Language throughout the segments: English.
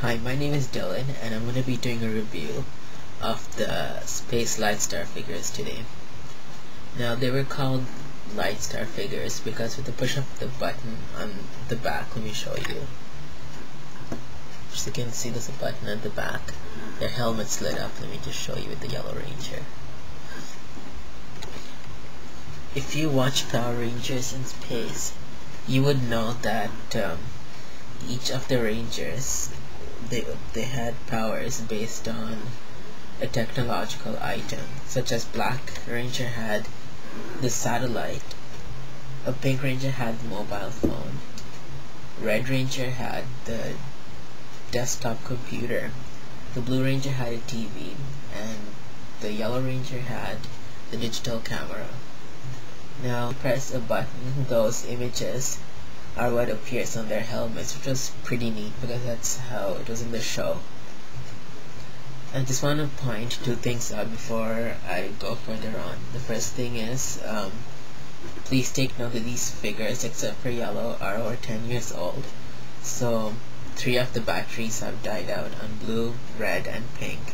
Hi, my name is Dylan, and I'm going to be doing a review of the Space Lightstar figures today. Now, they were called Lightstar figures because with the push of the button on the back, let me show you. As you can see, there's a button at the back. Their helmets lit up. Let me just show you with the Yellow Ranger. If you watch Power Rangers in space, you would know that each of the Rangers they had powers based on a technological item, such as Black Ranger had the satellite, a Pink Ranger had the mobile phone, Red Ranger had the desktop computer, the Blue Ranger had a TV, and the Yellow Ranger had the digital camera. Now press a button, those images are what appears on their helmets, which was pretty neat because that's how it was in the show. I just want to point two things out before I go further on. The first thing is, please take note that these figures, except for Yellow, are over 10 years old. So 3 of the batteries have died out on Blue, Red, and Pink.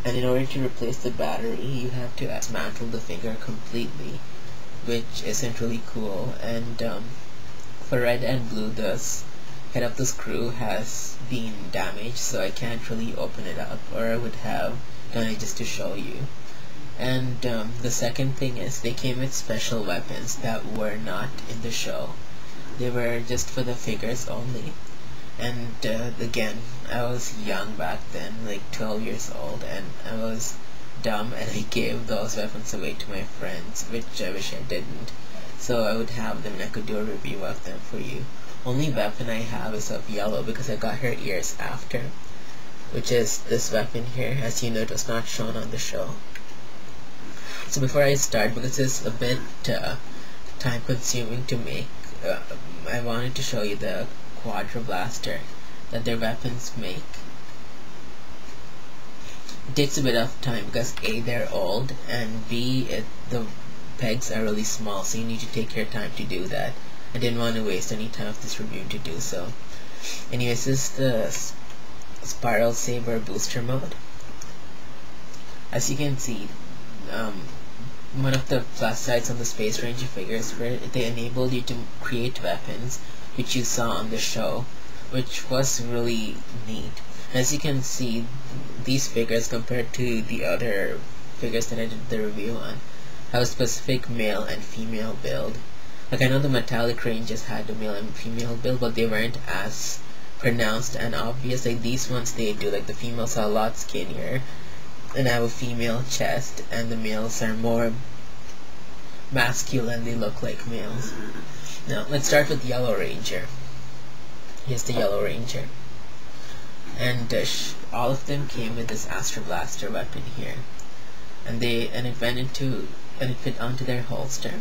And in order to replace the battery, you have to dismantle the figure completely, which isn't really cool. And for Red and Blue, the head of the screw has been damaged, so I can't really open it up, or I would have done it just to show you. And the second thing is, they came with special weapons that were not in the show. They were just for the figures only. And again, I was young back then, like 12 years old, and I was dumb, and I gave those weapons away to my friends, which I wish I didn't. So I would have them and I could do a review of them for you. Only weapon I have is of Yellow because I got her ears after, which is this weapon here. As you know, it was not shown on the show. So before I start, because it's a bit time consuming to make, I wanted to show you the Quadra Blaster that their weapons make. It takes a bit of time because A, they're old, and B, the pegs are really small, so you need to take your time to do that. I didn't want to waste any time of this review to do so. Anyways, this is the Spiral Saber booster mode. As you can see, one of the plus sides on the Space Ranger figures where they enabled you to create weapons, which you saw on the show, which was really neat. As you can see, these figures compared to the other figures that I did the review on have a specific male and female build. Like, I know the Metallic Rangers had a male and female build, but they weren't as pronounced and obvious. Like, these ones they do. Like, the females are a lot skinnier and have a female chest, and the males are more masculine. They look like males. Now, let's start with Yellow Ranger. Here's the Yellow Ranger. And all of them came with this Astro Blaster weapon here. And it fit onto their holster.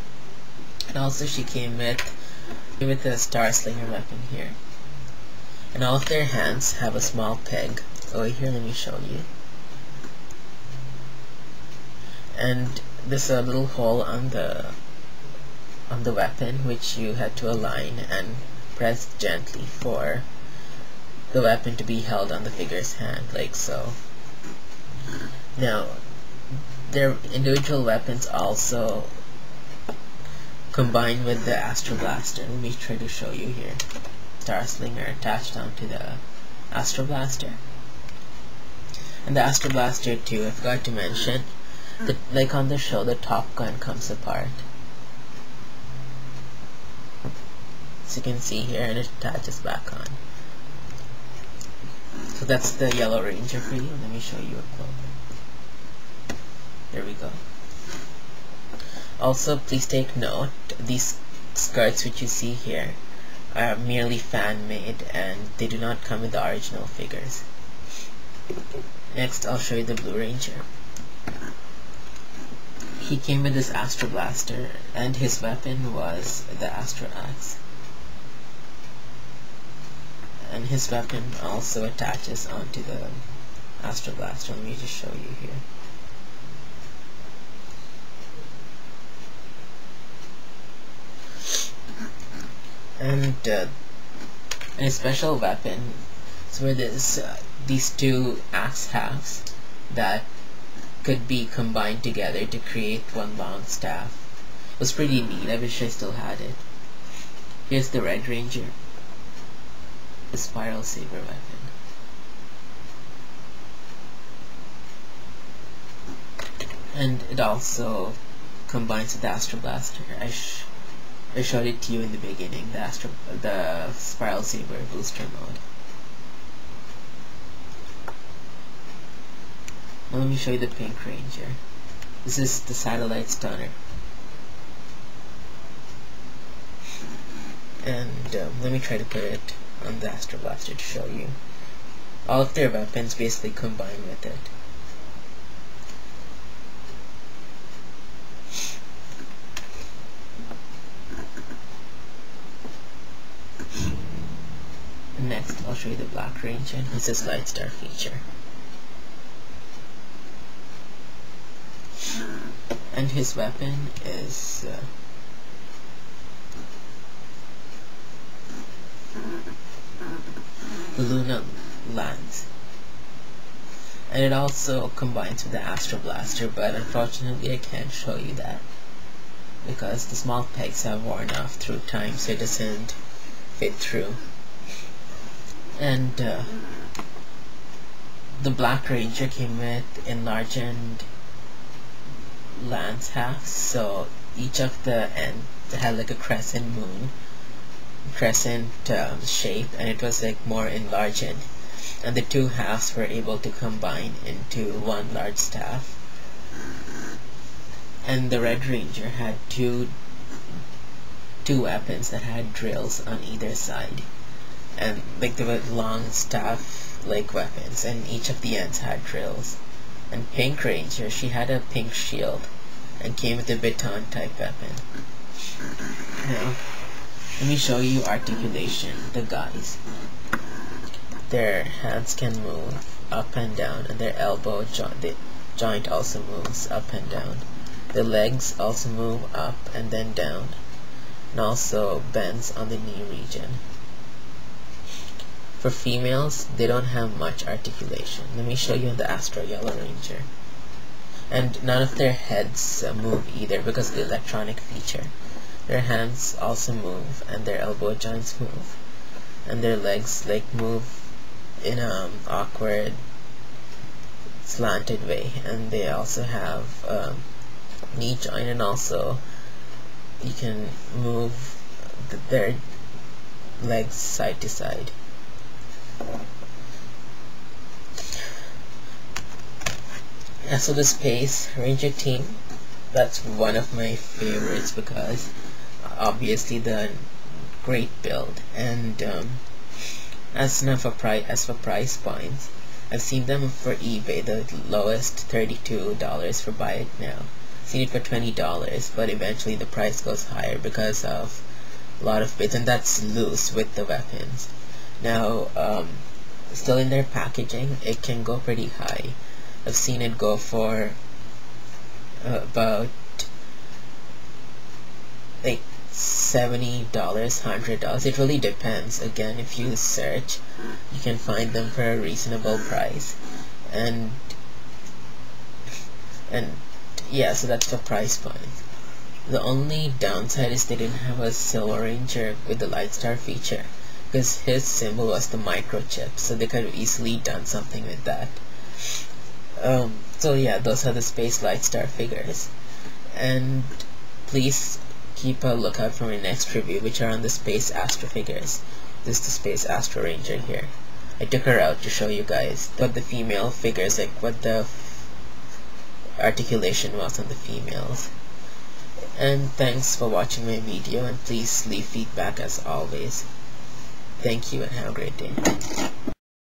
And also she came with the Star Slinger weapon here. And all of their hands have a small peg. Over here, let me show you. And there's a little hole on the weapon, which you had to align and press gently for the weapon to be held on the figure's hand, like so. Now, their individual weapons also combine with the Astro Blaster. Let me try to show you here. Star Slinger attached onto the Astro Blaster. And the Astro Blaster too, I forgot to mention, like on the show, the top gun comes apart. As you can see here, and it attaches back on. So that's the Yellow Ranger for you. Let me show you a quote. There we go. Also, please take note, these skirts which you see here are merely fan-made, and they do not come with the original figures. Next, I'll show you the Blue Ranger. He came with this Astro Blaster, and his weapon was the Astro Axe. And his weapon also attaches onto the Astro Blaster. Let me just show you here. And a special weapon So where there's these two axe halves that could be combined together to create one long staff. It was pretty neat. I wish I still had it. Here's the Red Ranger, the spiral saber weapon. And it also combines with the Astro Blaster. I showed it to you in the beginning, the spiral saber booster mode. Now let me show you the Pink Ranger. This is the Satellite Stunner. And let me try to put it on the Astro Blaster to show you. All of their weapons basically combine with it. Next, I'll show you the Black Ranger. This is Lightstar feature. And his weapon is the Luna Lance. And it also combines with the Astro Blaster, but unfortunately I can't show you that because the small pegs have worn off through time, so it doesn't fit through. And the Black Ranger came with enlarged lance halves, so each of the ends had like a crescent shape, and it was like more enlarged, and the two halves were able to combine into one large staff. And the Red Ranger had two weapons that had drills on either side, and like they were long staff like weapons, and each of the ends had drills. And Pink Ranger, she had a pink shield and came with a baton type weapon. Now, let me show you articulation. The guys, their hands can move up and down, and their elbow joint also moves up and down. The legs also move up and then down, and also bends on the knee region. For females, they don't have much articulation. Let me show you the Astro Yellow Ranger. And none of their heads move either because of the electronic feature. Their hands also move, and their elbow joints move, and their legs like move in an awkward slanted way. And they also have knee joint, and also you can move their legs side to side. Yeah, so the Space Ranger team, that's one of my favorites because obviously the great build, and as for price points, I've seen them for eBay, the lowest $32 for buy it now. Seen it for $20, but eventually the price goes higher because of a lot of bits, and that's loose with the weapons. Now, still in their packaging, it can go pretty high. I've seen it go for about like $70, $100. It really depends. Again, if you search, you can find them for a reasonable price. And yeah, so that's the price point. The only downside is they didn't have a Silver Ranger with the Lightstar feature, because his symbol was the microchip, so they could have easily done something with that. So yeah, those are the Space Lightstar figures, and please keep a lookout for my next review, which are on the Space Astro figures. This is the Space Astro Ranger here. I took her out to show you guys what the female figures, like what the articulation was on the females. And thanks for watching my video, and please leave feedback as always. Thank you and have a great day.